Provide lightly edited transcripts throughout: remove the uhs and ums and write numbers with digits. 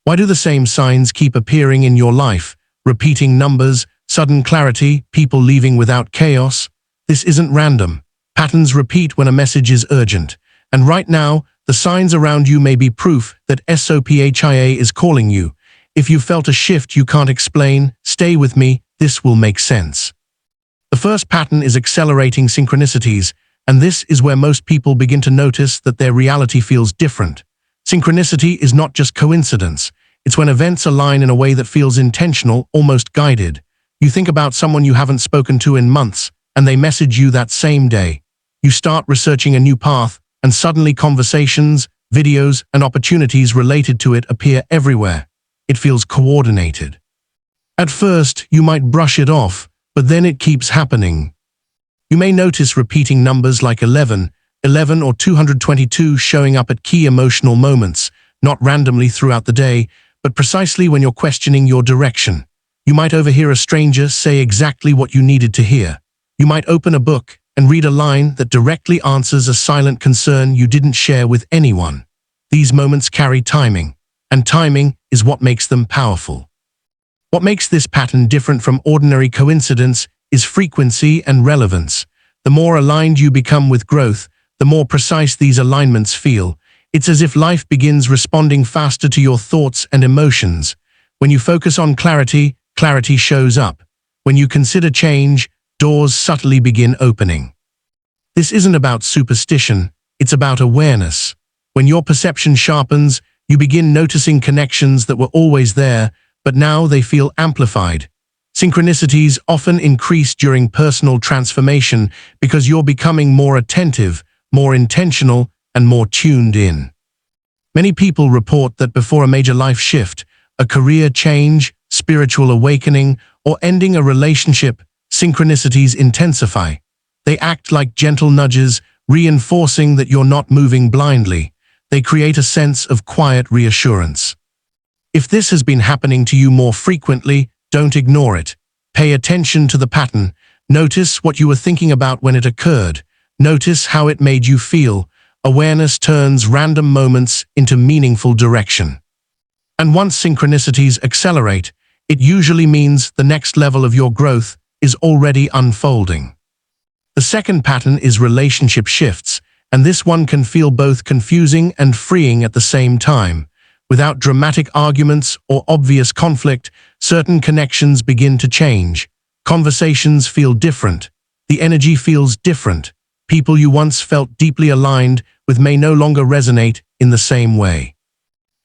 Why do the same signs keep appearing in your life? Repeating numbers, sudden clarity, people leaving without chaos? This isn't random. Patterns repeat when a message is urgent. And right now, the signs around you may be proof that Sophia is calling you. If you felt a shift you can't explain, stay with me, this will make sense. The first pattern is accelerating synchronicities, and this is where most people begin to notice that their reality feels different. Synchronicity is not just coincidence. It's when events align in a way that feels intentional, almost guided. You think about someone you haven't spoken to in months, and they message you that same day. You start researching a new path, and suddenly conversations, videos, and opportunities related to it appear everywhere. It feels coordinated. At first, you might brush it off, but then it keeps happening. You may notice repeating numbers like 11 or 222 showing up at key emotional moments, not randomly throughout the day, but precisely when you're questioning your direction. You might overhear a stranger say exactly what you needed to hear. You might open a book and read a line that directly answers a silent concern you didn't share with anyone. These moments carry timing, and timing is what makes them powerful. What makes this pattern different from ordinary coincidence is frequency and relevance. The more aligned you become with growth, the more precise these alignments feel. It's as if life begins responding faster to your thoughts and emotions. When you focus on clarity, clarity shows up. When you consider change, doors subtly begin opening. This isn't about superstition, it's about awareness. When your perception sharpens, you begin noticing connections that were always there, but now they feel amplified. Synchronicities often increase during personal transformation because you're becoming more attentive, more intentional, and more tuned in. Many people report that before a major life shift, a career change, spiritual awakening, or ending a relationship, synchronicities intensify. They act like gentle nudges, reinforcing that you're not moving blindly. They create a sense of quiet reassurance. If this has been happening to you more frequently, don't ignore it. Pay attention to the pattern. Notice what you were thinking about when it occurred. Notice how it made you feel. Awareness turns random moments into meaningful direction. And once synchronicities accelerate, it usually means the next level of your growth is already unfolding. The second pattern is relationship shifts, and this one can feel both confusing and freeing at the same time. Without dramatic arguments or obvious conflict, certain connections begin to change. Conversations feel different. The energy feels different. People you once felt deeply aligned with may no longer resonate in the same way.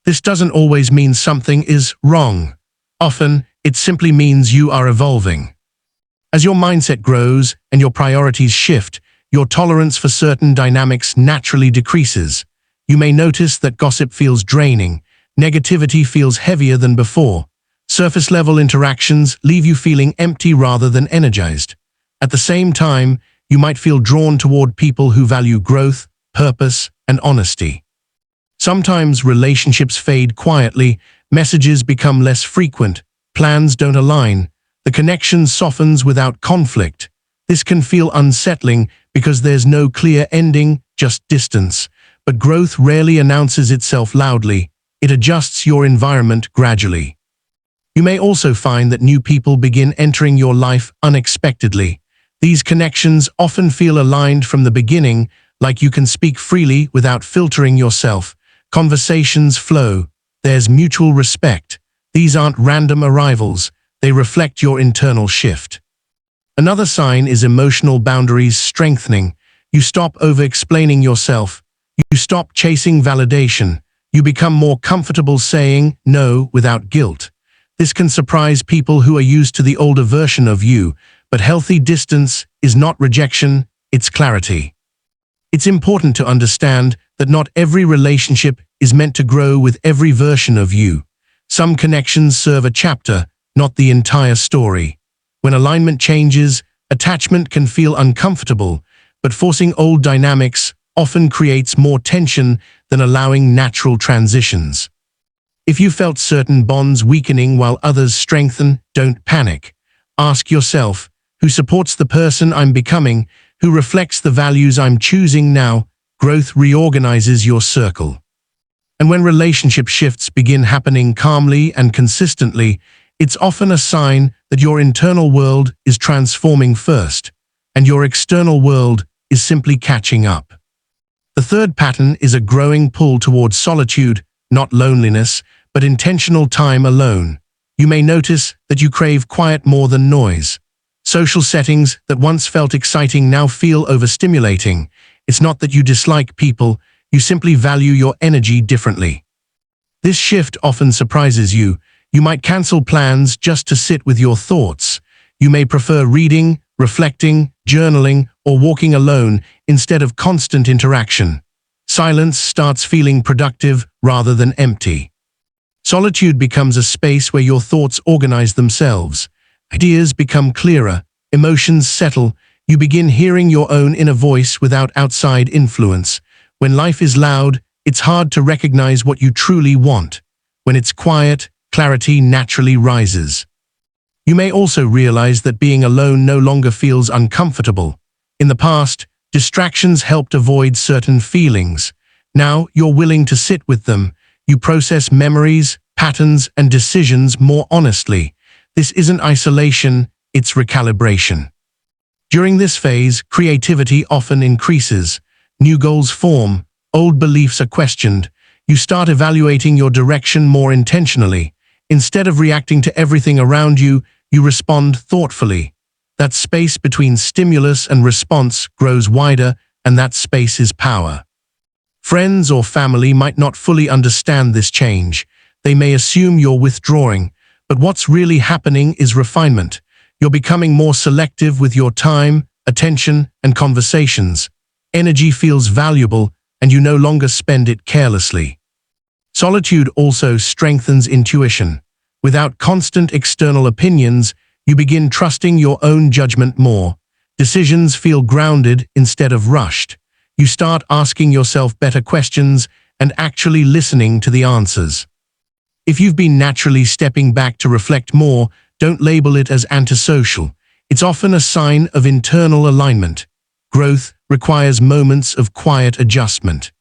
This doesn't always mean something is wrong. Often, it simply means you are evolving. As your mindset grows and your priorities shift, your tolerance for certain dynamics naturally decreases. You may notice that gossip feels draining. Negativity feels heavier than before. Surface-level interactions leave you feeling empty rather than energized. At the same time, you might feel drawn toward people who value growth, purpose, and honesty. Sometimes relationships fade quietly, messages become less frequent, plans don't align, the connection softens without conflict. This can feel unsettling because there's no clear ending, just distance. But growth rarely announces itself loudly. It adjusts your environment gradually. You may also find that new people begin entering your life unexpectedly. These connections often feel aligned from the beginning, like you can speak freely without filtering yourself. Conversations flow. There's mutual respect. These aren't random arrivals. They reflect your internal shift. Another sign is emotional boundaries strengthening. You stop over-explaining yourself. You stop chasing validation. You become more comfortable saying no without guilt. This can surprise people who are used to the older version of you, but healthy distance is not rejection, it's clarity. It's important to understand that not every relationship is meant to grow with every version of you. Some connections serve a chapter, not the entire story. When alignment changes, attachment can feel uncomfortable, but forcing old dynamics often creates more tension than allowing natural transitions. If you felt certain bonds weakening while others strengthen, don't panic. Ask yourself, who supports the person I'm becoming, who reflects the values I'm choosing now? Growth reorganizes your circle. And when relationship shifts begin happening calmly and consistently, it's often a sign that your internal world is transforming first, and your external world is simply catching up. The third pattern is a growing pull towards solitude, not loneliness, but intentional time alone. You may notice that you crave quiet more than noise. Social settings that once felt exciting now feel overstimulating. It's not that you dislike people, you simply value your energy differently. This shift often surprises you. You might cancel plans just to sit with your thoughts. You may prefer reading, reflecting, journaling, or walking alone instead of constant interaction. Silence starts feeling productive rather than empty. Solitude becomes a space where your thoughts organize themselves. Ideas become clearer, emotions settle, you begin hearing your own inner voice without outside influence. When life is loud, it's hard to recognize what you truly want. When it's quiet, clarity naturally rises. You may also realize that being alone no longer feels uncomfortable. In the past, distractions helped avoid certain feelings. Now you're willing to sit with them. You process memories, patterns, and decisions more honestly. This isn't isolation, it's recalibration. During this phase, creativity often increases. New goals form, old beliefs are questioned. You start evaluating your direction more intentionally. Instead of reacting to everything around you, you respond thoughtfully. That space between stimulus and response grows wider, and that space is power. Friends or family might not fully understand this change. They may assume you're withdrawing, but what's really happening is refinement. You're becoming more selective with your time, attention, and conversations. Energy feels valuable, and you no longer spend it carelessly. Solitude also strengthens intuition. Without constant external opinions, you begin trusting your own judgment more. Decisions feel grounded instead of rushed. You start asking yourself better questions and actually listening to the answers. If you've been naturally stepping back to reflect more, don't label it as antisocial. It's often a sign of internal alignment. Growth requires moments of quiet adjustment.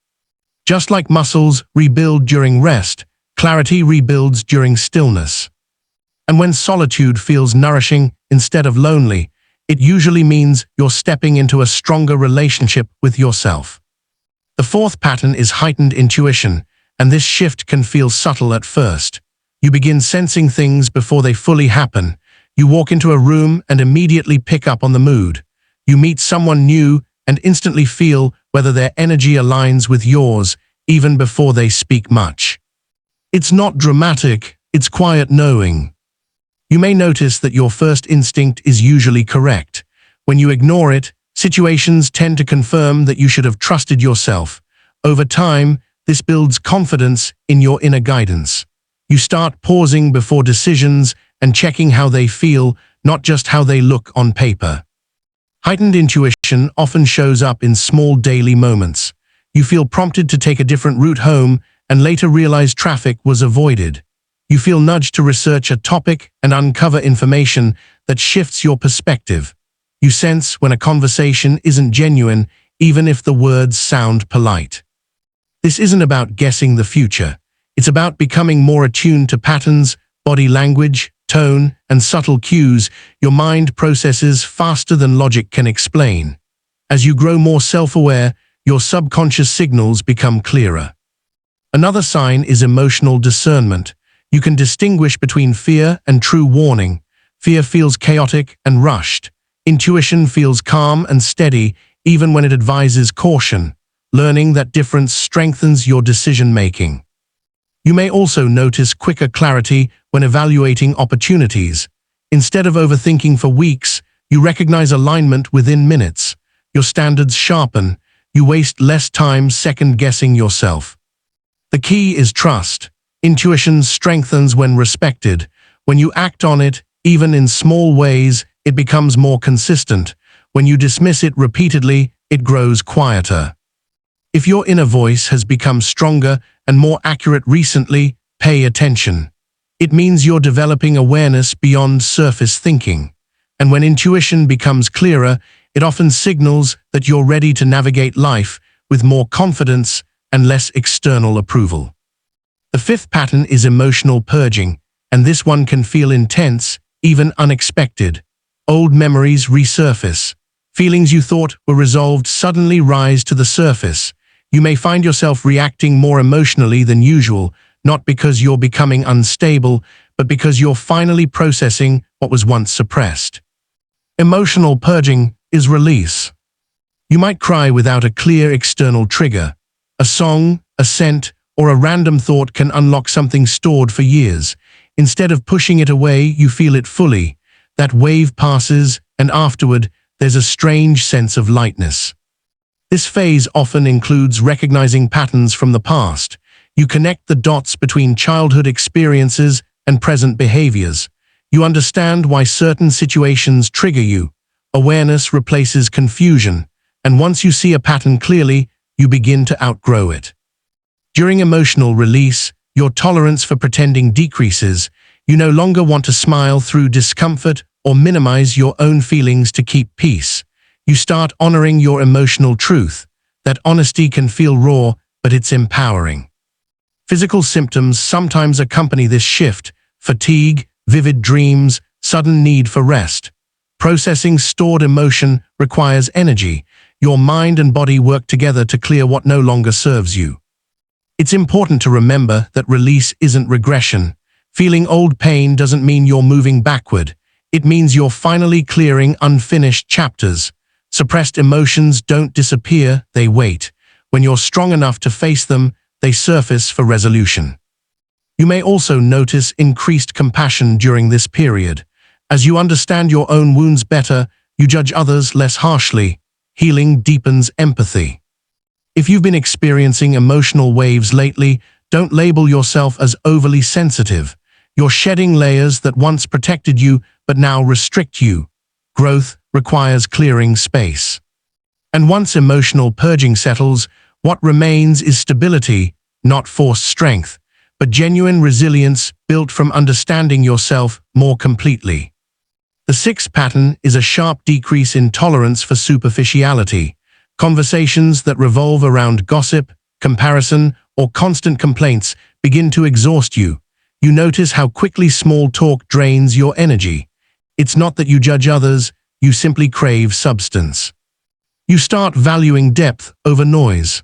Just like muscles rebuild during rest, clarity rebuilds during stillness. And when solitude feels nourishing instead of lonely, it usually means you're stepping into a stronger relationship with yourself. The fourth pattern is heightened intuition, and this shift can feel subtle at first. You begin sensing things before they fully happen. You walk into a room and immediately pick up on the mood. You meet someone new and instantly feel whether their energy aligns with yours, even before they speak much. It's not dramatic, it's quiet knowing. You may notice that your first instinct is usually correct. When you ignore it, situations tend to confirm that you should have trusted yourself. Over time, this builds confidence in your inner guidance. You start pausing before decisions and checking how they feel, not just how they look on paper. Heightened intuition often shows up in small daily moments. You feel prompted to take a different route home and later realize traffic was avoided. You feel nudged to research a topic and uncover information that shifts your perspective. You sense when a conversation isn't genuine, even if the words sound polite. This isn't about guessing the future. It's about becoming more attuned to patterns, body language, tone, and subtle cues your mind processes faster than logic can explain. As you grow more self-aware, your subconscious signals become clearer. Another sign is emotional discernment. You can distinguish between fear and true warning. Fear feels chaotic and rushed. Intuition feels calm and steady, even when it advises caution. Learning that difference strengthens your decision-making. You may also notice quicker clarity when evaluating opportunities. Instead of overthinking for weeks, you recognize alignment within minutes. Your standards sharpen. You waste less time second-guessing yourself. The key is trust. Intuition strengthens when respected. When you act on it, even in small ways, it becomes more consistent. When you dismiss it repeatedly, it grows quieter. If your inner voice has become stronger and more accurate recently, pay attention. It means you're developing awareness beyond surface thinking. And when intuition becomes clearer, it often signals that you're ready to navigate life with more confidence and less external approval. The fifth pattern is emotional purging, and this one can feel intense, even unexpected. Old memories resurface. Feelings you thought were resolved suddenly rise to the surface. You may find yourself reacting more emotionally than usual, not because you're becoming unstable, but because you're finally processing what was once suppressed. Emotional purging is release. You might cry without a clear external trigger. A song, a scent, or a random thought can unlock something stored for years. Instead of pushing it away, you feel it fully. That wave passes, and afterward, there's a strange sense of lightness. This phase often includes recognizing patterns from the past. You connect the dots between childhood experiences and present behaviors. You understand why certain situations trigger you. Awareness replaces confusion, and once you see a pattern clearly, you begin to outgrow it. During emotional release, your tolerance for pretending decreases. You no longer want to smile through discomfort or minimize your own feelings to keep peace. You start honoring your emotional truth. That honesty can feel raw, but it's empowering. Physical symptoms sometimes accompany this shift: fatigue, vivid dreams, sudden need for rest. Processing stored emotion requires energy. Your mind and body work together to clear what no longer serves you. It's important to remember that release isn't regression. Feeling old pain doesn't mean you're moving backward. It means you're finally clearing unfinished chapters. Suppressed emotions don't disappear, they wait. When you're strong enough to face them, they surface for resolution. You may also notice increased compassion during this period. As you understand your own wounds better, you judge others less harshly. Healing deepens empathy. If you've been experiencing emotional waves lately, don't label yourself as overly sensitive. You're shedding layers that once protected you but now restrict you. Growth requires clearing space. And once emotional purging settles, what remains is stability, not forced strength, but genuine resilience built from understanding yourself more completely. The sixth pattern is a sharp decrease in tolerance for superficiality. Conversations that revolve around gossip, comparison, or constant complaints begin to exhaust you. You notice how quickly small talk drains your energy. It's not that you judge others, you simply crave substance. You start valuing depth over noise.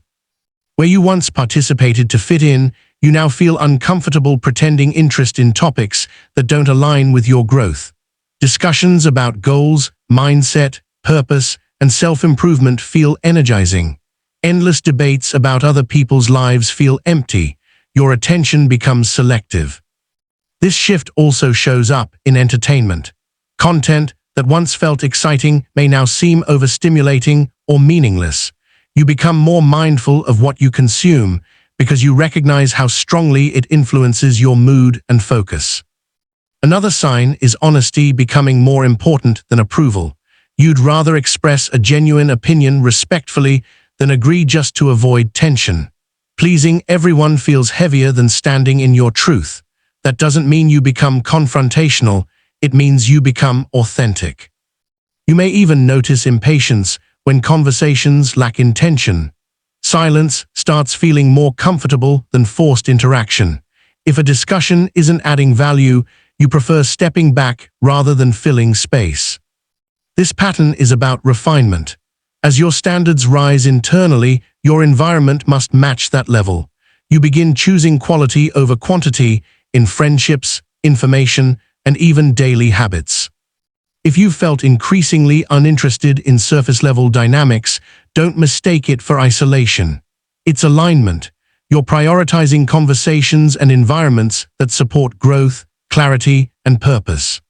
Where you once participated to fit in, you now feel uncomfortable pretending interest in topics that don't align with your growth. Discussions about goals, mindset, purpose, and self-improvement feel energizing. Endless debates about other people's lives feel empty. Your attention becomes selective. This shift also shows up in entertainment. Content that once felt exciting may now seem overstimulating or meaningless. You become more mindful of what you consume because you recognize how strongly it influences your mood and focus. Another sign is honesty becoming more important than approval. You'd rather express a genuine opinion respectfully than agree just to avoid tension. Pleasing everyone feels heavier than standing in your truth. That doesn't mean you become confrontational, it means you become authentic. You may even notice impatience when conversations lack intention. Silence starts feeling more comfortable than forced interaction. If a discussion isn't adding value, you prefer stepping back rather than filling space. This pattern is about refinement. As your standards rise internally, your environment must match that level. You begin choosing quality over quantity in friendships, information, and even daily habits. If you've felt increasingly uninterested in surface-level dynamics, don't mistake it for isolation. It's alignment. You're prioritizing conversations and environments that support growth, clarity, and purpose.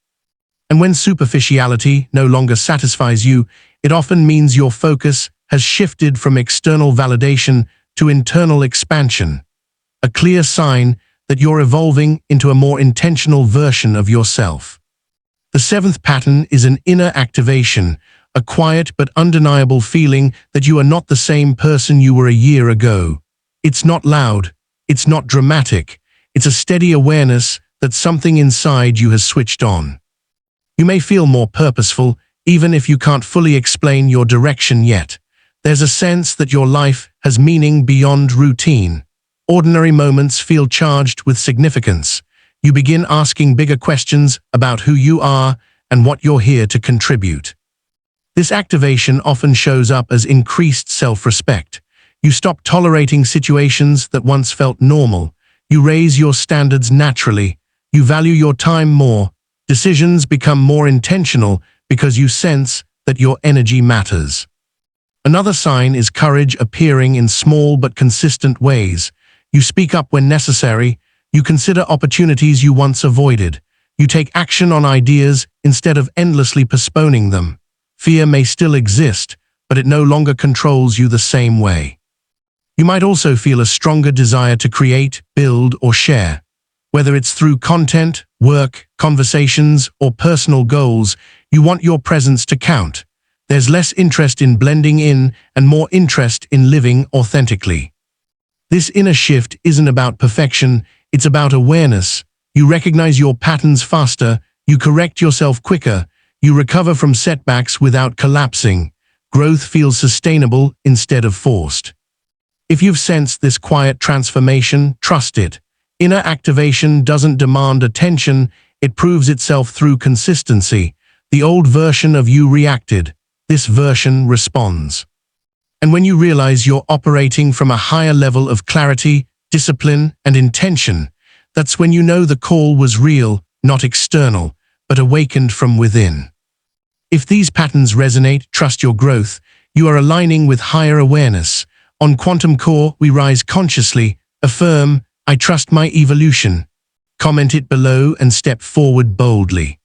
And when superficiality no longer satisfies you, it often means your focus has shifted from external validation to internal expansion. A clear sign that you're evolving into a more intentional version of yourself. The seventh pattern is an inner activation, a quiet but undeniable feeling that you are not the same person you were a year ago. It's not loud, it's not dramatic, it's a steady awareness that something inside you has switched on. You may feel more purposeful, even if you can't fully explain your direction yet. There's a sense that your life has meaning beyond routine. ordinary moments feel charged with significance. You begin asking bigger questions about who you are and what you're here to contribute. This activation often shows up as increased self-respect. You stop tolerating situations that once felt normal. You raise your standards naturally. You value your time more. Decisions become more intentional because you sense that your energy matters. Another sign is courage appearing in small but consistent ways. You speak up when necessary. You consider opportunities you once avoided. You take action on ideas instead of endlessly postponing them. Fear may still exist, but it no longer controls you the same way. You might also feel a stronger desire to create, build, or share. Whether it's through content, work, conversations, or personal goals, you want your presence to count. There's less interest in blending in and more interest in living authentically. This inner shift isn't about perfection, it's about awareness. You recognize your patterns faster, you correct yourself quicker, you recover from setbacks without collapsing. Growth feels sustainable instead of forced. If you've sensed this quiet transformation, trust it. Inner activation doesn't demand attention, it proves itself through consistency. The old version of you reacted, this version responds. And when you realize you're operating from a higher level of clarity, discipline, and intention, that's when you know the call was real, not external, but awakened from within. If these patterns resonate, trust your growth. You are aligning with higher awareness. On Quantum Core, we rise consciously. Affirm, I trust my evolution. Comment it below and step forward boldly.